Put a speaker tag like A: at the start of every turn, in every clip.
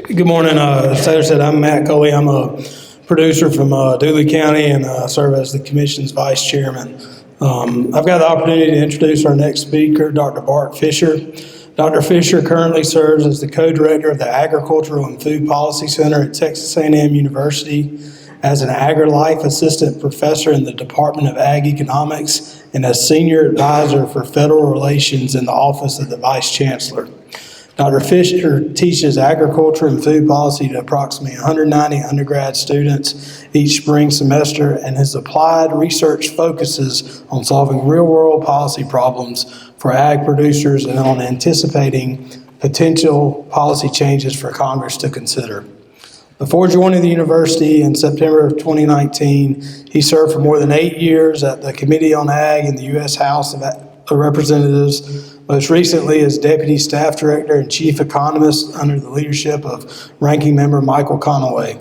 A: Good morning. As Taylor said, I'm Matt Coley. I'm a producer from Dooley County and serve as the commission's vice chairman. I've got the opportunity to introduce our next speaker, Dr. Bart Fischer. Dr. Fischer currently serves as the co-director of the Agricultural and Food Policy Center at Texas A&M University, as an Agri-Life assistant professor in the Department of Ag Economics, and as senior advisor for federal relations in the Office of the Vice Chancellor. Dr. Fischer teaches agriculture and food policy to approximately 190 undergrad students each spring semester, and his applied research focuses on solving real-world policy problems for ag producers and on anticipating potential policy changes for Congress to consider. Before joining the university in September of 2019, he served for more than 8 years at the Committee on Ag in the U.S. House of Representatives, most recently as Deputy Staff Director and Chief Economist under the leadership of Ranking Member Michael Conaway.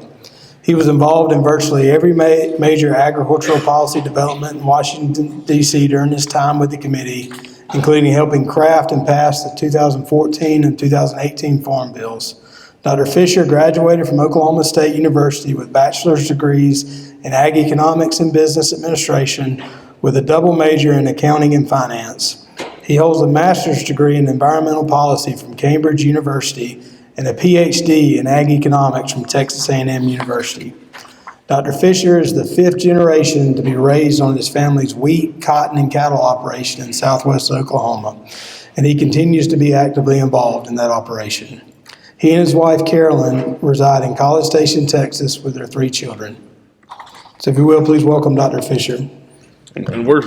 A: He was involved in virtually every major agricultural policy development in Washington, D.C. during his time with the committee, including helping craft and pass the 2014 and 2018 farm bills. Dr. Fischer graduated from Oklahoma State University with bachelor's degrees in Ag Economics and Business Administration with a double major in Accounting and Finance. He holds a master's degree in environmental policy from Cambridge University and a PhD in Ag Economics from Texas A&M University. Dr. Fischer is the fifth generation to be raised on his family's wheat, cotton, and cattle operation in southwest Oklahoma, and he continues to be actively involved in that operation. He and his wife, Carolyn, reside in College Station, Texas, with their 3 children. So if you will, please welcome Dr. Fischer.
B: And we're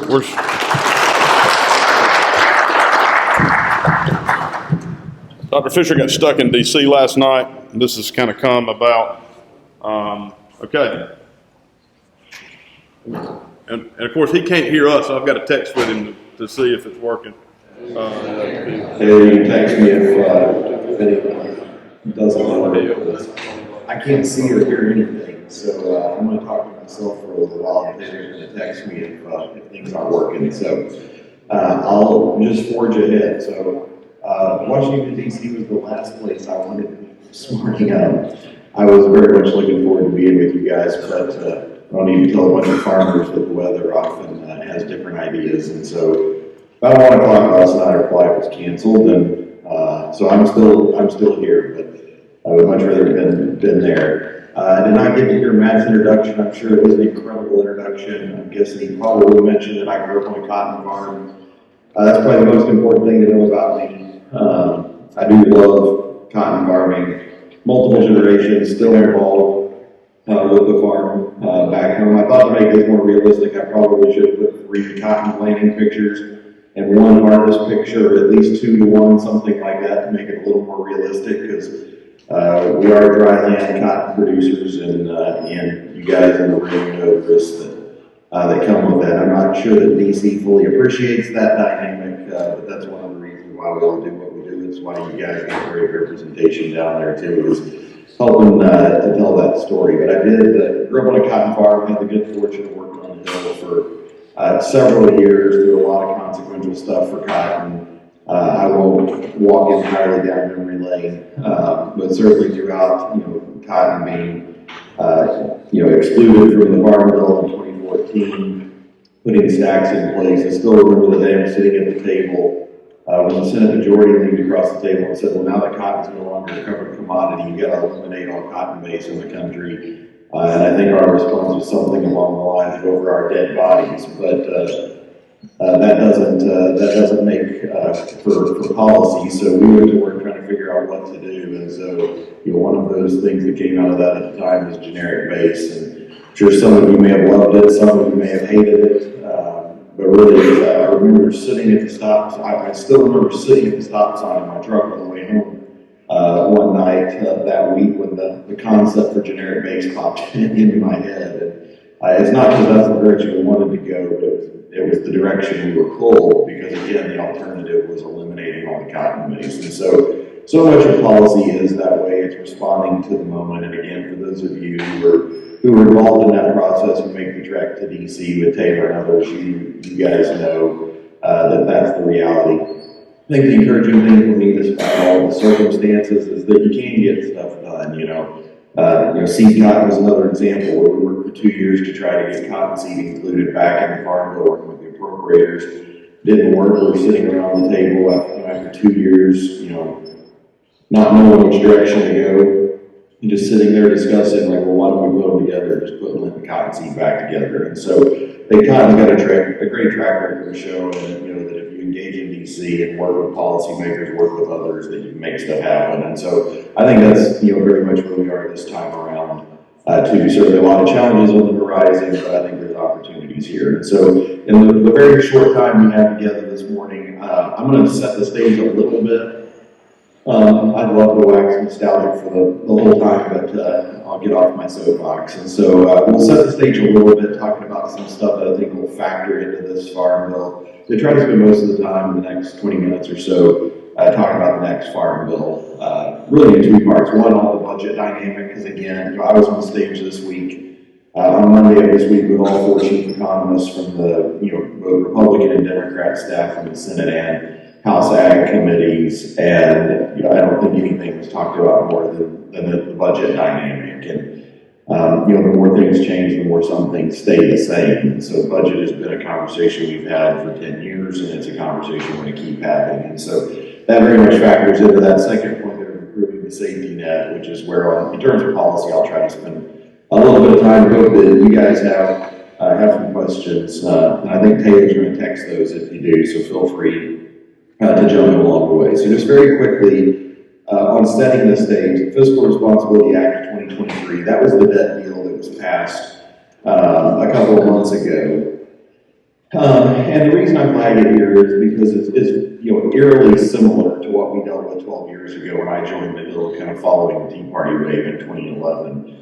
B: Dr. Fischer got stuck in D.C. last night. This has kind of come about. Okay. And of course, he can't hear us, so I've got to text with him to see if it's working.
C: Hey, text me if it doesn't work. I can't see or hear anything, so I'm going to talk to myself for a little while, and then you're going to text me if things aren't working. So I'll just forge ahead. So Washington, D.C. was the last place I wanted to be this morning. I was very much looking forward to being with you guys, but I don't need to tell a bunch of farmers that the weather often has different ideas. And so about 1 o'clock last night, our flight was canceled, and so I'm still here, but I would much rather have been there. I did not get to hear Matt's introduction. I'm sure it was an incredible introduction. I'm guessing he probably mentioned that I grew up on a cotton farm. That's probably the most important thing to know about me. I do love cotton farming. Multiple generations still involved with the farm back home. I thought to make this more realistic, I probably should have put 3 cotton planting pictures and 1 harvest picture, or at least 2 to 1, something like that, to make it a little more realistic, because we are dry land cotton producers, and you guys in the room know the risks that come with that. I'm not sure that DC fully appreciates that dynamic, but that's one of the reasons why we all do what we do. It's why you guys get great representation down there too, is helping to tell that story. But I did grew up on a cotton farm, had the good fortune of working on the hill for several years, through a lot of consequential stuff for cotton. I won't walk entirely down memory lane, but certainly throughout, cotton being, excluded from the farm bill in 2014, putting stacks in place. I still remember the day I'm sitting at the table when the Senate majority leaned across the table and said, well, now that cotton's no longer a covered commodity, you got to eliminate all cotton base in the country. And I think our response was something along the lines of over our dead bodies. But that doesn't make for policy. So we went to work trying to figure out what to do. And so, one of those things that came out of that at the time was generic base. And I'm sure some of you may have loved it, some of you may have hated it. But really, I remember sitting at the stop sign. I still remember sitting at the stop sign in my truck on the way home one night that week when the concept for generic base popped into my head. And it's not because that's the direction we wanted to go, but it was the direction we were pulled, because again, the alternative was eliminating all the cotton base. And so much of policy is that way. It's responding to the moment. And again, for those of you who were involved in that process, who make the trek to DC with Taylor and others, you guys know that that's the reality. I think the encouraging thing for me, despite all the circumstances, is that you can get stuff done. Seed cotton was another example where we worked for 2 years to try to get cotton seed included back in the farm bill, working with the appropriators. Didn't work. We were sitting around the table after 2 years, not knowing which direction to go, and just sitting there discussing, like, well, why don't we put them together, just put Lincoln cotton seed back together. And so the cotton's got a great track record to show, and that if you engage in DC and work with policymakers, work with others, that you can make stuff happen. And so I think that's very much where we are this time around. Too. Certainly a lot of challenges on the horizon, but I think there's opportunities here. And so in the very short time we have together this morning, I'm going to set the stage a little bit. I'd love to wax nostalgic for the whole time, but I'll get off my soapbox. And so we'll set the stage a little bit, talking about some stuff that I think will factor into this farm bill. To try to spend most of the time, the next 20 minutes or so, talking about the next farm bill, really in two parts. One, all the budget dynamic, because again, I was on stage this week, on Monday of this week, with all four chief economists from the, both Republican and Democrat staff from the Senate and House Ag committees, and I don't think anything was talked about more than the budget dynamic. And the more things change, the more some things stay the same. And so budget has been a conversation we've had for 10 years, and it's a conversation we're going to keep having. And so that very much factors into that second point of improving the safety net, which is where, in terms of policy, I'll try to spend a little bit of time. Hope that you guys have some questions, and I think Taylor's going to text those if you do, so feel free to jump in along the way. So just very quickly, on setting the stage, the Fiscal Responsibility Act of 2023, that was the debt deal that was passed a couple of months ago. And the reason I flag it here is because it's eerily similar to what we dealt with 12 years ago when I joined the bill, kind of following the Tea Party wave in 2011.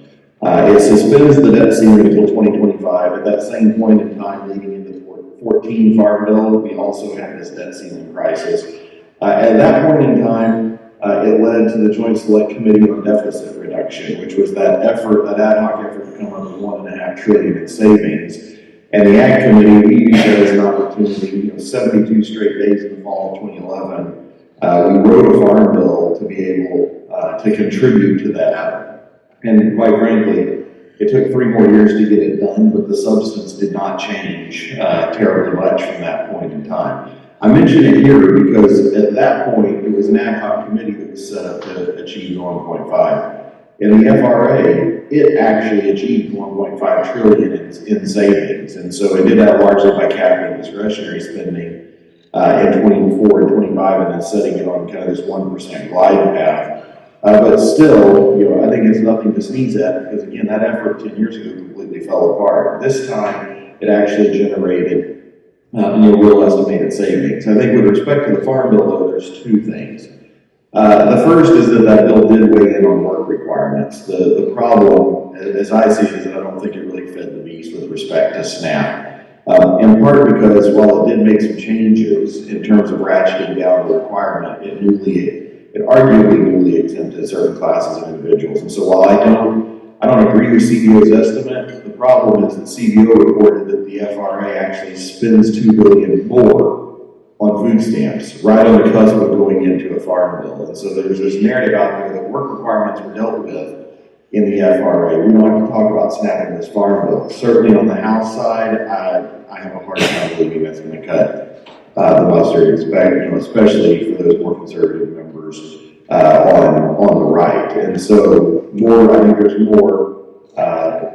C: It suspends the debt ceiling until 2025. At that same point in time, leading into the 14 farm bill, we also had this debt ceiling crisis. At that point in time, it led to the Joint Select Committee on Deficit Reduction, which was that ad hoc effort to come up with $1.5 trillion in savings. And the Ag Committee, we used that as an opportunity. 72 straight days in the fall of 2011, we wrote a farm bill to be able to contribute to that effort. And quite frankly, it took 3 more years to get it done, but the substance did not change terribly much from that point in time. I mention it here because at that point, it was an ad hoc committee that was set up to achieve 1.5. In the FRA, it actually achieved 1.5 trillion in savings. And so it did that largely by capping discretionary spending in 24 and 25 and then setting it on kind of this 1% glide path. But still, I think it's nothing to sneeze at because again, that effort 10 years ago completely fell apart. This time, it actually generated real estimated savings. I think with respect to the farm bill, though, there's 2 things. The first is that bill did weigh in on work requirements. The problem, as I see it, is that I don't think it really fed the beast with respect to SNAP. In part because while it did make some changes in terms of ratcheting down the requirement, it arguably newly exempted certain classes of individuals. And so while I don't agree with CBO's estimate, the problem is that CBO reported that the FRA actually spends $2 billion more on food stamps, right on the cusp of going into a farm bill. And so there's this narrative out there that work requirements were dealt with in the FRA. We don't have to talk about SNAP in this farm bill. Certainly on the House side, I have a hard time believing that's going to cut the mustard, especially for those more conservative members on the right. And so I think there's more,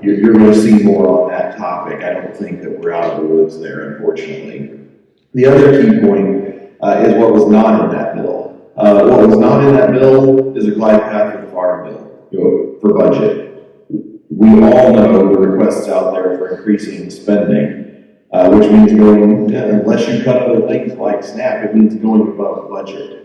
C: you're going to see more on that topic. I don't think that we're out of the woods there, unfortunately. The other key point is what was not in that bill. What was not in that bill is a glide path for the farm bill, for budget. We all know the requests out there for increasing spending, which means going, unless you cut other things like SNAP, it means going above budget.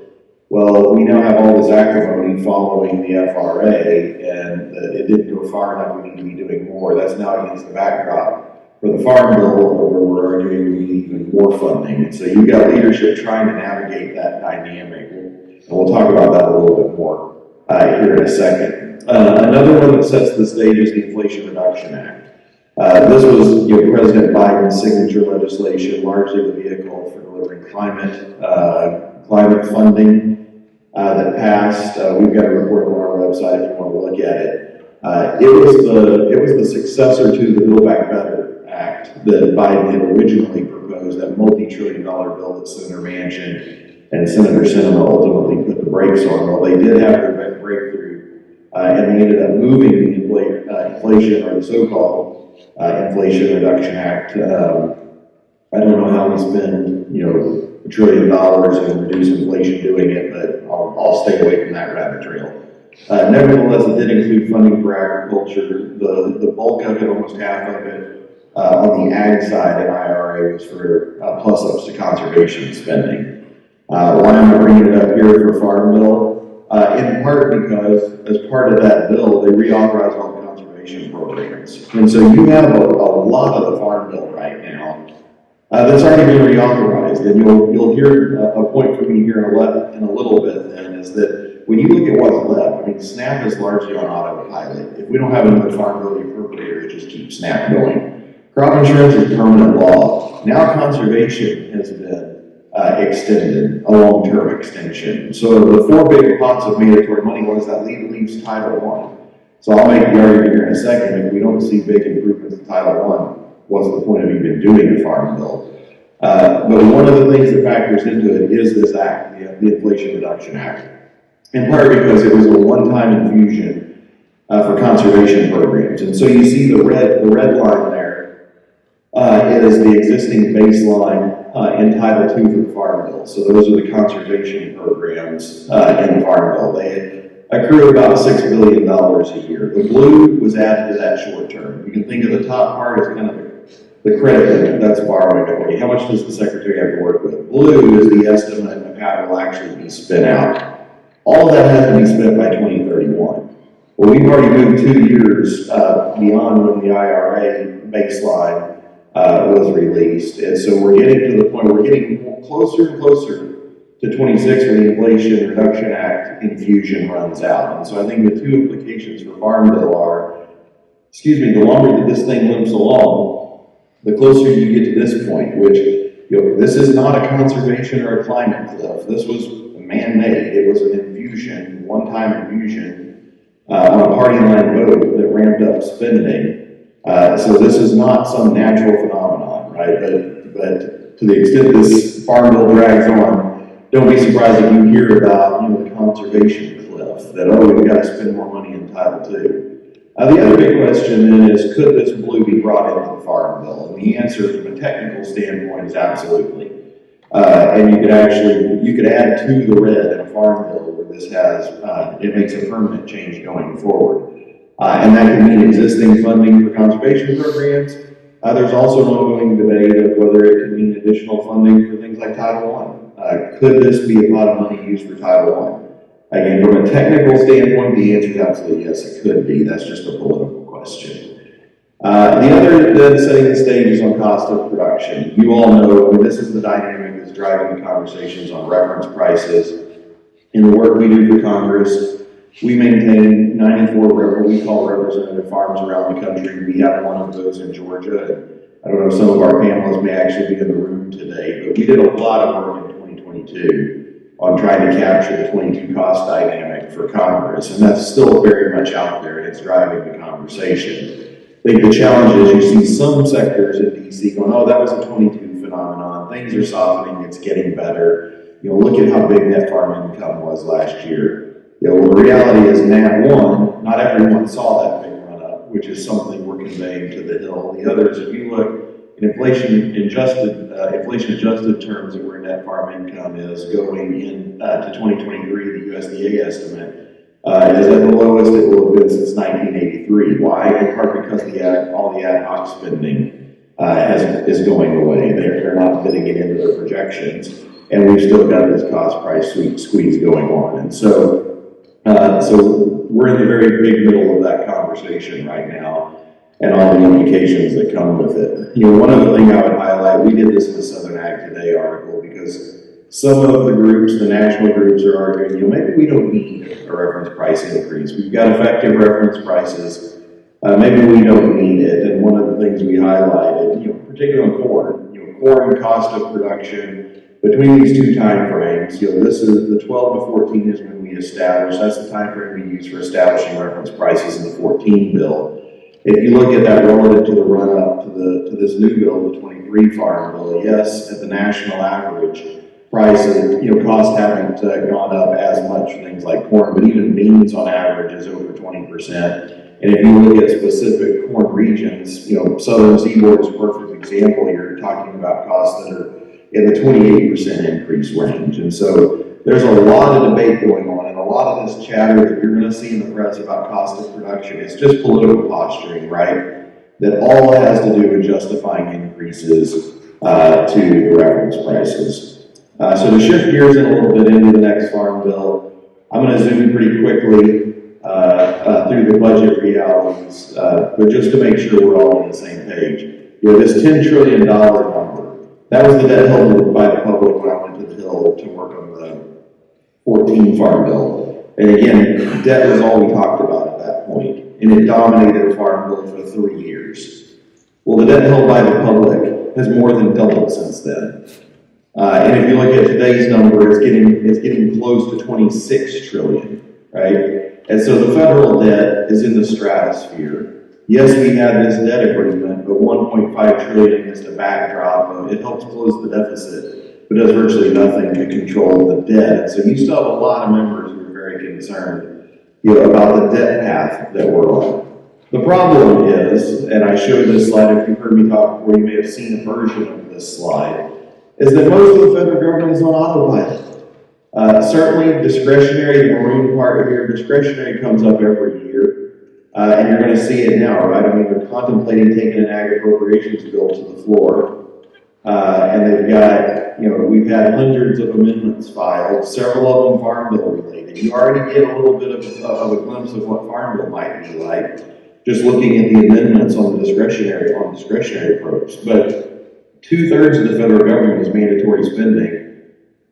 C: Well, we now have all this acrimony following the FRA, and it didn't go far enough, we need to be doing more. That's now against the backdrop for the farm bill, where we're arguing we need even more funding. And so you've got leadership trying to navigate that dynamic, and we'll talk about that a little bit more here in a second. Another one that sets the stage is the Inflation Reduction Act. This was President Biden's signature legislation, largely the vehicle for delivering climate climate funding that passed. We've got a report on our website if you want to look at it. It was the successor to the Build Back Better Act that Biden had originally proposed, that multi-trillion-dollar bill that Senator Manchin and Senator Sinema ultimately put the brakes on. Well, they did have their breakthrough, and they ended up moving the inflation, or the so-called Inflation Reduction Act. I don't know how we spend, $1 trillion and reduce inflation doing it, but I'll stay away from that rabbit trail. Nevertheless, it did include funding for agriculture. The bulk of it, almost half of it, on the ag side in IRA was for plus-ups to conservation spending. Why am I bringing it up here for Farm Bill? In part because, as part of that bill, they reauthorized all the conservation programs. And so you have a lot of the Farm Bill right now that's already been reauthorized. And you'll hear a point from me here in a little bit then, is that when you look at what's left, I mean, SNAP is largely on autopilot. If we don't have another Farm Bill appropriator, it just keeps SNAP going. Crop insurance is permanent law. Now conservation has been extended, a long-term extension. So the four big pots of mandatory money, what does that leave? It leaves Title I. So I'll make the argument here in a second, if we don't see big improvements in Title I, what's the point of even doing a Farm Bill? But one of the things that factors into it is this act, the Inflation Reduction Act. In part because it was a one-time infusion for conservation programs. And so you see the red line there is the existing baseline in Title II for the Farm Bill. So those are the conservation programs in the Farm Bill. They accrue about $6 billion a year. The blue was added to that short term. You can think of the top part as kind of the credit limit, that's borrowing ability. How much does the Secretary have to work with? Blue is the estimate of how it will actually be spent out. All of that has to be spent by 2031. Well, we've already moved 2 years beyond when the IRA baseline was released. And so we're getting to the point where we're getting closer and closer to 26 when the Inflation Reduction Act infusion runs out. And so I think the two implications for Farm Bill are, the longer that this thing limps along, the closer you get to this point, which, this is not a conservation or a climate cliff. This was man-made. It was an infusion, one-time infusion on a party line vote that ramped up spending. So this is not some natural phenomenon, right? But to the extent this Farm Bill drags on, don't be surprised if you hear about, the conservation cliff, that, we've got to spend more money in Title II. The other big question then is, could this blue be brought into the Farm Bill? And the answer from a technical standpoint is absolutely. And you could add to the red in a Farm Bill where this has, it makes a permanent change going forward. And that could mean existing funding for conservation programs. There's also an ongoing debate of whether it could mean additional funding for things like Title I. Could this be a pot of money used for Title I? Again, from a technical standpoint, the answer is absolutely yes, it could be. That's just a political question. The other, then, setting the stage is on cost of production. You all know, this is the dynamic that's driving the conversations on reference prices. In the work we do for Congress, we maintain 94 what we call representative farms around the country. We have one of those in Georgia. I don't know if some of our panelists may actually be in the room today, but we did a lot of work in 2022 on trying to capture the 22 cost dynamic for Congress, and that's still very much out there, and it's driving the conversation. I think the challenge is you see some sectors in DC going, that was a 22 phenomenon, things are softening, it's getting better. Look at how big net farm income was last year. The reality is not everyone saw that big run up, which is something we're conveying to the Hill. The others, if you look, in inflation adjusted terms of where net farm income is going in to 2023, the USDA estimate is at the lowest it will have been since 1983. Why? In part because all the ad hoc spending is going away. They're not fitting it into their projections, and we've still got this cost price squeeze going on. And so we're in the very big middle of that conversation right now, and all the implications that come with it. One other thing I would highlight, we did this in the Southern Ag Today article because some of the groups, the national groups, are arguing, maybe we don't need a reference price increase. We've got effective reference prices. Maybe we don't need it. And one of the things we highlighted, particularly on corn, corn cost of production Between these two timeframes, this is the 12 to 14 is when we establish, that's the timeframe we use for establishing reference prices in the 14 bill. If you look at that relative to the run-up to this new bill, the 23 farm bill, yes, at the national average, prices, costs haven't gone up as much for things like corn, but even beans on average is over 20%. And if you look at specific corn regions, southern seaboard is a perfect example. You're talking about costs that are in the 28% increase range. And so there's a lot of debate going on, and a lot of this chatter that you're going to see in the press about cost of production is just political posturing, right? That all has to do with justifying increases to the reference prices. So to shift gears in a little bit into the next farm bill, I'm going to zoom pretty quickly through the budget realities, but just to make sure we're all on the same page. This $10 trillion number, that was the debt held by the public when I went to the Hill to work on the 14 farm bill. And again, debt was all we talked about at that point, and it dominated the farm bill for 3 years. Well, the debt held by the public has more than doubled since then. And if you look at today's number, it's getting close to 26 trillion, right? And so the federal debt is in the stratosphere. Yes, we had this debt agreement, but 1.5 trillion is the backdrop. It helps close the deficit, but does virtually nothing to control the debt. So you still have a lot of members who are very concerned, about the debt path that we're on. The problem is, and I showed this slide, if you've heard me talk before, you may have seen a version of this slide, is that most of the federal government is on autopilot. Certainly discretionary, the maroon part here, discretionary comes up every year. And you're going to see it now, right? I mean, they're contemplating taking an ag appropriations bill to the floor. And they've got, we've had hundreds of amendments filed, several of them farm bill related. You already get a little bit of a glimpse of what farm bill might be like, just looking at the amendments on the discretionary approach. But 2/3 of the federal government is mandatory spending,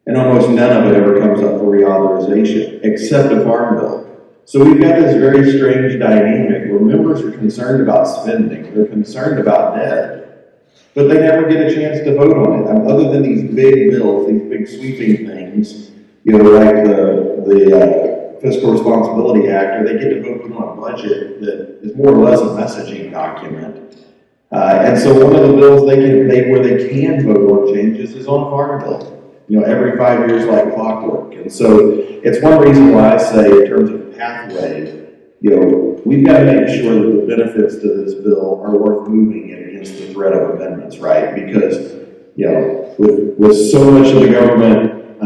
C: and almost none of it ever comes up for reauthorization, except a farm bill. So we've got this very strange dynamic where members are concerned about spending, they're concerned about debt, but they never get a chance to vote on it. Other than these big bills, these big sweeping things, like the Fiscal Responsibility Act, or they get to vote on a budget that is more or less a messaging document. And so one of the bills where they can vote on changes is on a farm bill. Every 5 years like clockwork. And so it's one reason why I say in terms of pathway, we've got to make sure that the benefits to this bill are worth moving it against the threat of amendments, right? Because, with so much of the government,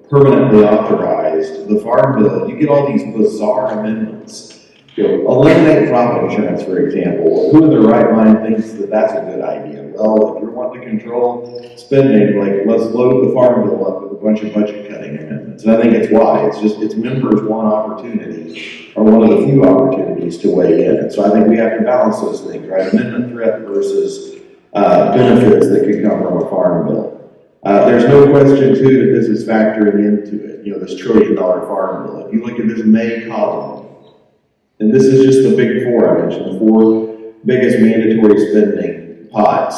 C: permanently authorized, the farm bill, you get all these bizarre amendments. Eliminate crop insurance, for example. Who in their right mind thinks that that's a good idea? Well, if you're wanting to control spending, let's load the farm bill up with a bunch of budget cutting amendments. And I think it's why. It's members one opportunity, or one of the few opportunities to weigh in. And so I think we have to balance those things, right? Amendment threat versus benefits that could come from a farm bill. There's no question, too, that this is factoring into it, this $1 trillion farm bill. If you look at this May column, and this is just the big four I mentioned, the four biggest mandatory spending pots.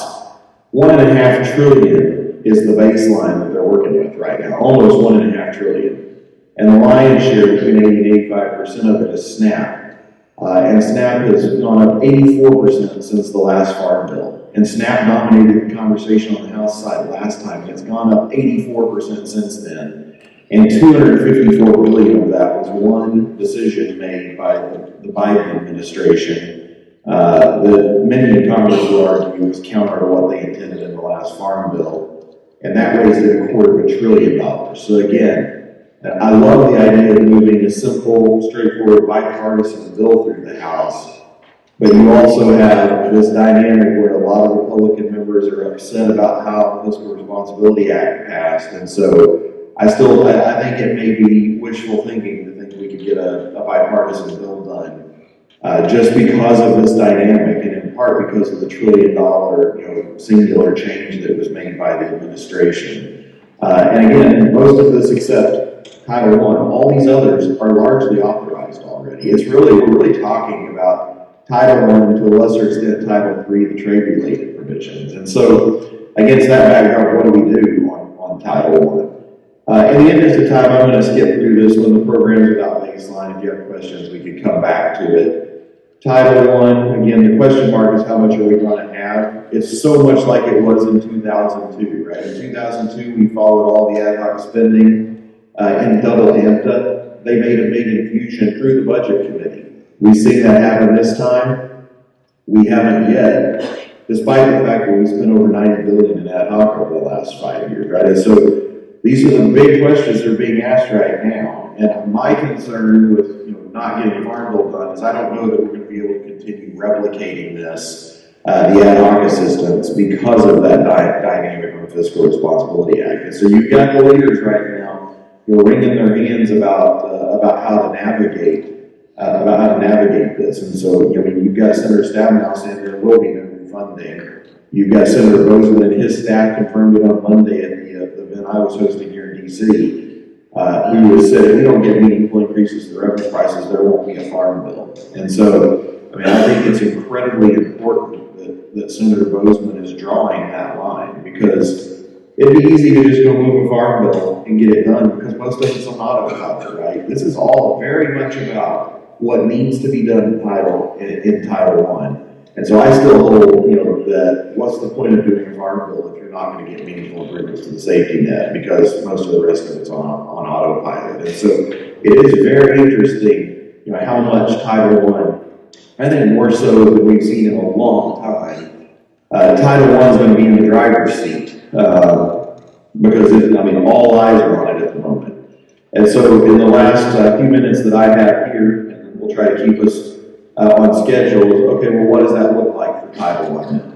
C: $1.5 trillion is the baseline that they're working with right now, almost $1.5 trillion. And the lion's share, between 80 and 85% of it, is SNAP. And SNAP has gone up 84% since the last farm bill. And SNAP dominated the conversation on the House side last time, and it's gone up 84% since then. And $254 billion of that was one decision made by the Biden administration that many in Congress will argue was counter to what they intended in the last farm bill. And that raised it $250 billion. So again, I love the idea of moving a simple, straightforward, bipartisan bill through the House. But you also have this dynamic where a lot of Republican members are upset about how the Fiscal Responsibility Act passed. And so I think it may be wishful thinking to think we could get a bipartisan bill done just because of this dynamic, and in part because of the $1 trillion singular change that was made by the administration. And again, most of this except Title I, all these others are largely authorized already. We're really talking about Title I, to a lesser extent Title III, the trade-related provisions. And so against that background, what do we do on on Title I. In the interest of time, I'm going to skip through this one. The program's without baseline. If you have questions, we could come back to it. Title I, again, the question mark is how much are we going to have? It's so much like it was in 2002, right? In 2002, we followed all the ad hoc spending in double AMPA. They made a big infusion through the budget committee. We've seen that happen this time. We haven't yet, despite the fact that we spent over $90 billion in ad hoc over the last 5 years, right? And so these are the big questions that are being asked right now. And my concern with not getting Farm Bill done is I don't know that we're going to be able to continue replicating this, the ad hoc assistance, because of that dynamic on the Fiscal Responsibility Act. And so you've got the leaders right now wringing their hands about how to navigate this. And so you've got Senator Stabenow saying there will be no funding. You've got Senator Bozeman and his staff confirmed it on Monday at the event I was hosting here in DC. Who has said if we don't get meaningful increases to the reference prices, there won't be a Farm Bill. And so, I think it's incredibly important that Senator Bozeman is drawing that line, because it'd be easy to just go move a Farm Bill and get it done, because most of it's on autopilot, right? This is all very much about what needs to be done in Title I. And so I still hold, that what's the point of doing a Farm Bill if you're not going to get meaningful improvements to the safety net, because most of the rest of it's on autopilot. And so it is very interesting, how much Title I think more so than we've seen in a long time, Title I is going to be in the driver's seat, because all eyes are on it at the moment. And so in the last few minutes that I have here, and we'll try to keep us on schedule, okay, well, what does that look like for Title I now?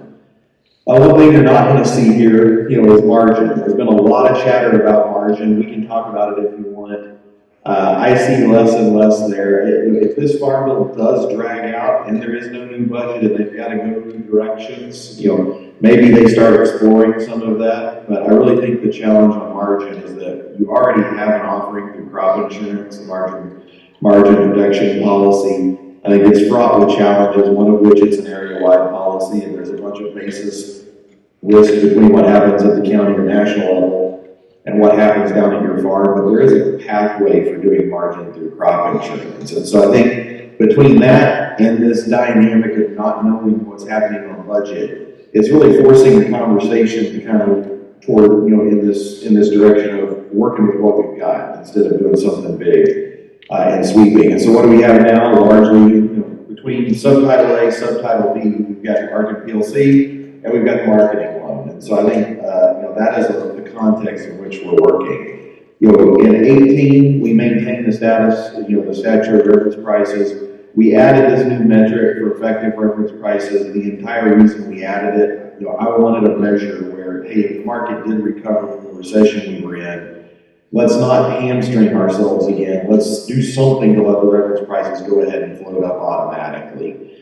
C: One thing you're not going to see here, is margin. There's been a lot of chatter about margin. We can talk about it if you want. I see less and less there. If this Farm Bill does drag out and there is no new budget and they've got to go new directions, maybe they start exploring some of that. But I really think the challenge on margin is that you already have an offering through crop insurance, the margin protection policy. I think it's fraught with challenges, one of which it's an area-wide policy, and there's a bunch of basis risk between what happens at the county or national level and what happens down at your farm, but there is a pathway for doing margin through crop insurance. And so I think between that and this dynamic of not knowing what's happening on budget, it's really forcing the conversation to kind of toward, in this direction of working with what we've got instead of doing something big. And sweeping. And so what do we have now? Largely, between Subtitle A, Subtitle B, we've got Market PLC, and we've got the marketing loan. And so I think, that is the context in which we're working. In 18, we maintained the status, the statutory reference prices. We added this new metric for effective reference prices. The entire reason we added it, I wanted a measure where, hey, if the market did recover from the recession we were in, let's not hamstring ourselves again. Let's do something to let the reference prices go ahead and float up automatically.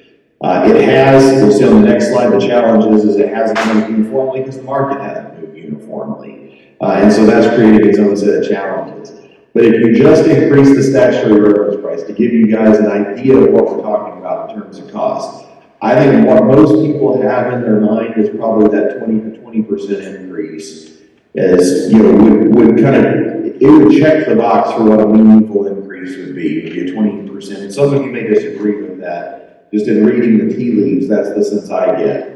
C: It has, we'll see on the next slide, the challenge is it hasn't moved uniformly because the market hasn't moved uniformly. And so that's created its own set of challenges. But if you just increase the statutory reference price to give you guys an idea of what we're talking about in terms of cost, I think what most people have in their mind is probably that 20% increase. As would kind of, it would check the box for what a meaningful increase would be. It would be a 20%. And some of you may disagree with that. Just in reading the tea leaves, that's the sense I get.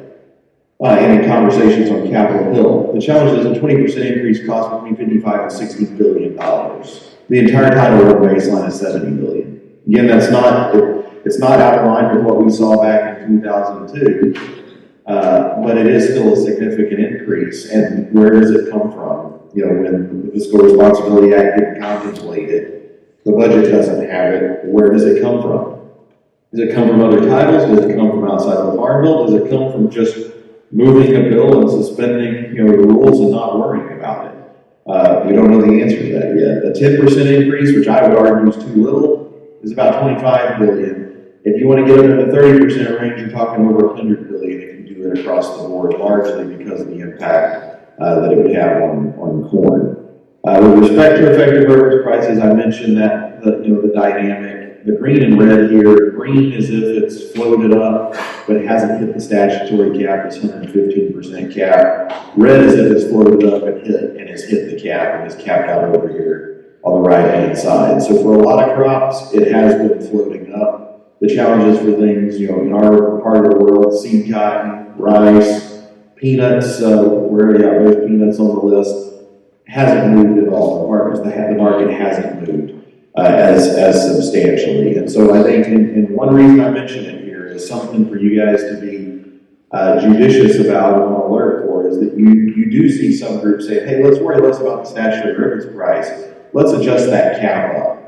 C: And in conversations on Capitol Hill, the challenge is a 20% increase costs between $55 and $60 billion. The entire Title I baseline is $70 billion. Again, it's not out of line with what we saw back in 2002. But it is still a significant increase. And where does it come from? When the Fiscal Responsibility Act didn't contemplate it, the budget doesn't have it, where does it come from? Does it come from other titles? Does it come from outside of the Farm Bill? Does it come from just moving a bill and suspending the rules and not worrying about it? We don't know the answer to that yet. The 10% increase, which I would argue is too little, is about $25 billion. If you want to get up in the 30% range, you're talking over $100 billion if you do it across the board, largely because of the impact that it would have on corn. With respect to effective reference prices, I mentioned that the dynamic. the green and red here, green is if it's floated up, but it hasn't hit the statutory cap, it's 115% cap. Red is if it's floated up and has hit the cap and is capped out over here on the right-hand side. So for a lot of crops, it has been floating up. The challenges for things, in our part of the world, seed cotton, rice, peanuts, we already have those peanuts on the list, hasn't moved at all. The market hasn't moved as substantially. And so I think, and one reason I mention it here is something for you guys to be judicious about and on alert for is that you do see some groups say, hey, let's worry less about the statutory reference price. Let's adjust that cap up.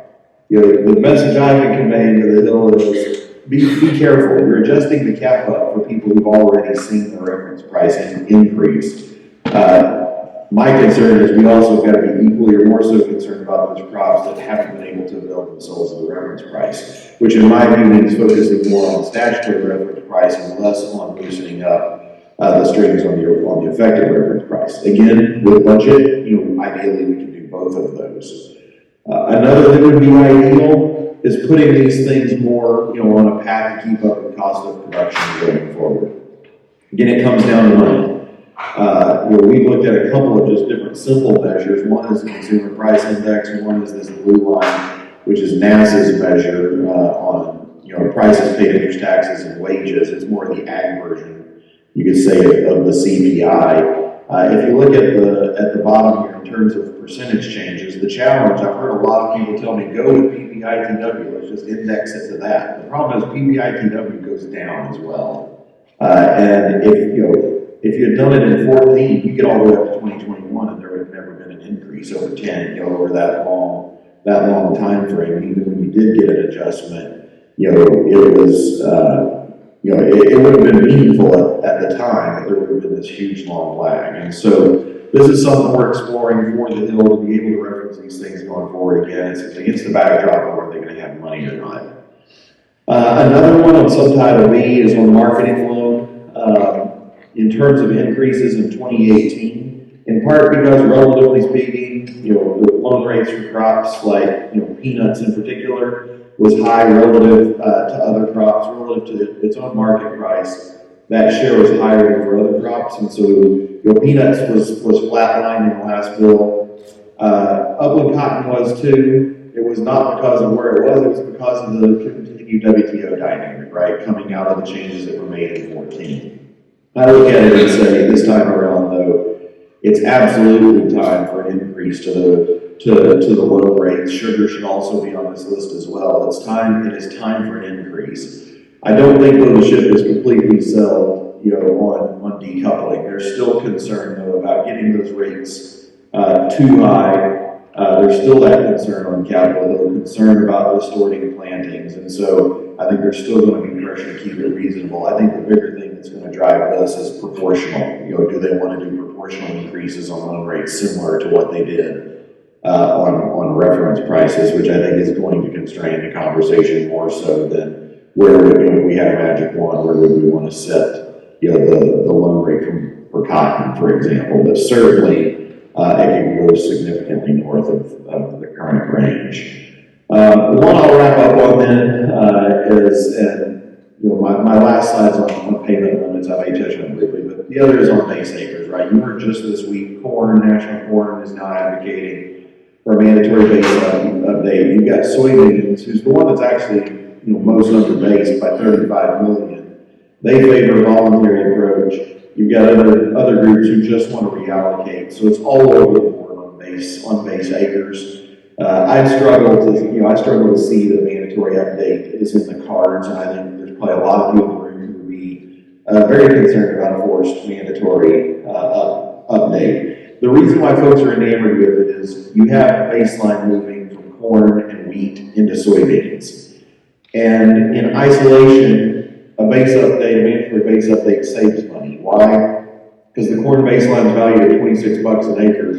C: The message I can convey to the Hill is be careful. You're adjusting the cap up for people who've already seen the reference price increase. My concern is we also got to be equally or more so concerned about those crops that haven't been able to avail themselves of the reference price, which in my view means focusing more on the statutory reference price and less on loosening up the strings on the effective reference price. Again, with budget, ideally we can do both of those. Another that would be ideal is putting these things more, on a path to keep up with cost of production going forward. Again, it comes down to money. We've looked at a couple of just different simple measures. One is the Consumer Price Index, one is this blue line, which is NASA's measure on prices, paid interest, taxes, and wages. It's more the ag version, you could say, of the CPI. If you look at the bottom here in terms of percentage changes, the challenge, I've heard a lot of people tell me, go with PPITW, let's just index it to that. The problem is PPITW goes down as well. And if you had done it in 14, you get all the way up to 2021 and there would have never been an increase over 10, over that long time frame. And even when you did get an adjustment, it was, it would have been meaningful at the time, but there would have been this huge long lag. And so this is something we're exploring for the Hill to be able to reference these things going forward again. It's against the backdrop of whether they're going to have money or not. Another one on subtitle B is on marketing loan. In terms of increases in 2018, in part because relatively speaking, the loan rates for crops like, peanuts in particular was high relative to other crops, relative to its own market price. That share was higher than for other crops, and so, peanuts was flatlined in the last bill. Upland cotton was too. It was not because of where it was because of the continued WTO dynamic, right, coming out of the changes that were made in 14. I look at it and say, this time around, though, it's absolutely time for an increase to the loan rates. Sugar should also be on this list as well. It is time for an increase. I don't think the ship is completely settled, on decoupling. There's still concern, though, about getting those rates too high. There's still that concern on Capitol Hill, concern about distorting plantings, and so I think there's still going to be pressure to keep it reasonable. I think the bigger thing that's going to drive this is proportional. Do they want to do proportional increases on loan rates similar to what they did on reference prices, which I think is going to constrain the conversation more so than where would if we had a magic wand, where would we want to set the loan rate for cotton, for example, but certainly it can go significantly north of the current range. One I'll wrap up on then is, my last slide's on payment limits. I may touch on it briefly, but the other is on base acres, right? You heard just this week, National Corn is now advocating for a mandatory base update. You've got soybeans, who's the one that's actually most underbased by 35 million. They favor a voluntary approach. You've got other groups who just want to reallocate. So it's all over the board on base acres. I struggle to see that a mandatory update is in the cards, and I think there's probably a lot of people in the room who would be very concerned about a forced mandatory update. The reason why folks are enamored with it is you have a baseline moving from corn and wheat into soybeans. And in isolation, a mandatory base update saves money. Why? Because the corn baseline is valued at $26 an acre,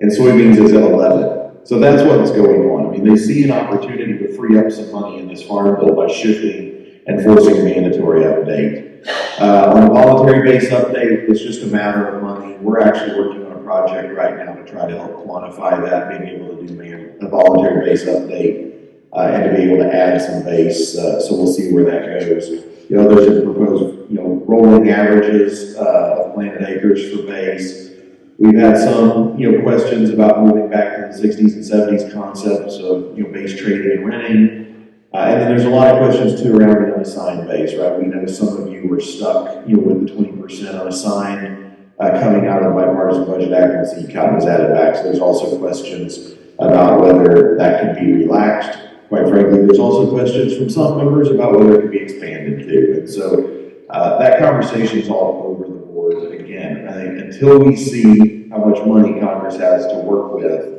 C: and soybeans is at 11. So that's what's going on. I mean, they see an opportunity to free up some money in this farm bill by shifting and forcing a mandatory update. On a voluntary base update, it's just a matter of money. We're actually working on a project right now to try to help quantify that, being able to do a voluntary base update and to be able to add some base. So we'll see where that goes. The others have proposed, rolling averages of planted acres for base. We've had some, questions about moving back to the 60s and 70s concepts of, base trading and renting. And then there's a lot of questions too around the unassigned base, right? We know some of you were stuck, with the 20% unassigned coming out of the Bipartisan Budget Act, and the CCOT was added back. So there's also questions about whether that could be relaxed. Quite frankly, there's also questions from some members about whether it could be expanded too. And so that conversation is all over the board again. I think until we see how much money Congress has to work with,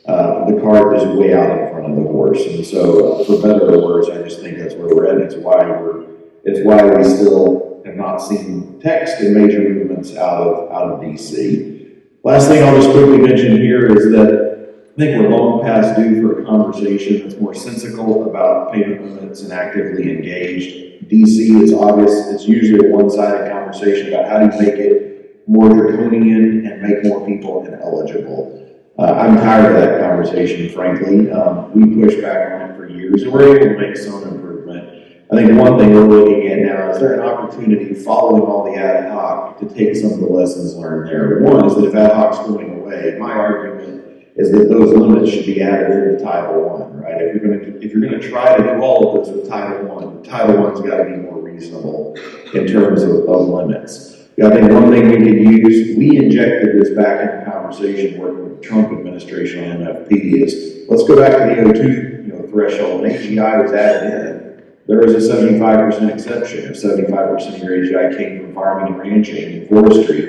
C: the cart is way out in front of the horse. And so, for better or worse, I just think that's where we're at. It's why we still have not seen text in major movements out of DC. Last thing I'll just quickly mention here is that I think we're long past due for a conversation that's more sensical about payment limits and actively engaged. DC is obvious, it's usually a one-sided conversation about how do you make it more draconian and make more people ineligible. I'm tired of that conversation, frankly. We pushed back on it for years, and we're able to make some improvement. I think one thing we're looking at now is there an opportunity following all the ad hoc to take some of the lessons learned there. One is that if ad hoc's going away, my argument is that those limits should be added into Title I, right? If you're gonna try to do all of this with Title I's got to be more reasonable in terms of limits. I think one thing we could use, we injected this back in the conversation working with the Trump administration on MFP, is let's go back to the O2 threshold. When AGI was added in, there was a 75% exception. If 75% of your AGI came from farming and ranching and forestry,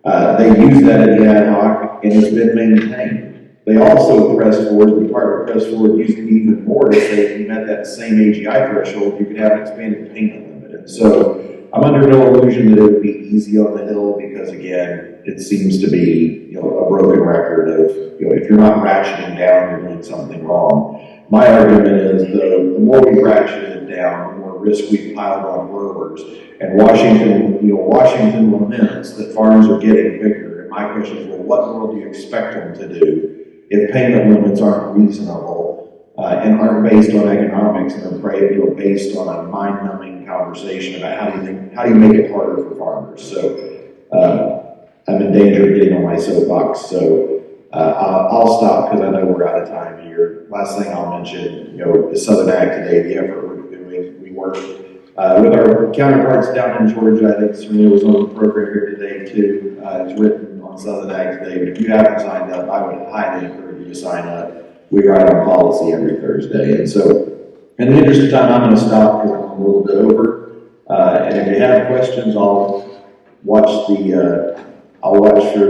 C: they used that in the ad hoc, and it's been maintained. They also pressed forward, the department pressed forward, used it even more to say if you met that same AGI threshold, you could have an expanded payment limit. And so I'm under no illusion that it would be easy on the Hill because, again, it seems to be a broken record of if you're not ratcheting down, you're doing something wrong. My argument is the more we ratchet it down, the more risk we've piled on growers. And Washington laments that farms are getting bigger. And my question is, well, what in the world do you expect them to do if payment limits aren't reasonable and aren't based on economics and are based on a mind-numbing conversation about how do you make it harder for farmers? So I'm in danger of getting on my soapbox. So I'll stop because I know we're out of time here. Last thing I'll mention, the Southern Ag today, the effort we're doing, we work with our counterparts down in Georgia. I think Serena was on the program here today too. It's written on Southern Ag today, but if you haven't signed up, I would highly encourage you to sign up. We write on policy every Thursday. And so, in the interest of time, I'm going to stop because I'm a little bit over. And if you have questions, I'll watch for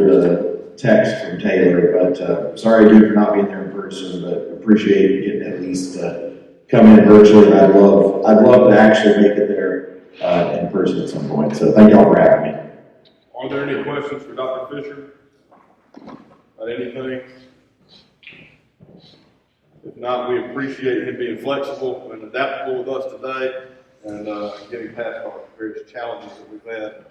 C: the text from Taylor. But sorry again for not being there in person, but appreciate getting at least come in virtually. I'd love to actually make it there in person at some point. So thank y'all for having me.
B: Are there any questions for Dr. Fischer? About anything? If not, we appreciate him being flexible and adaptable with us today and getting past our various challenges that we've had.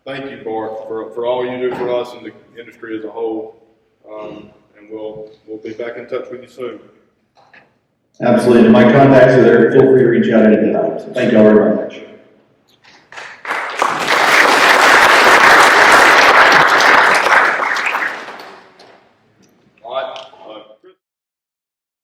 B: Thank you, Bart, for all you do for us and the industry as a whole. And we'll be back in touch with you soon.
C: Absolutely. And my contacts are there. Feel free to reach out anytime. So thank y'all very much.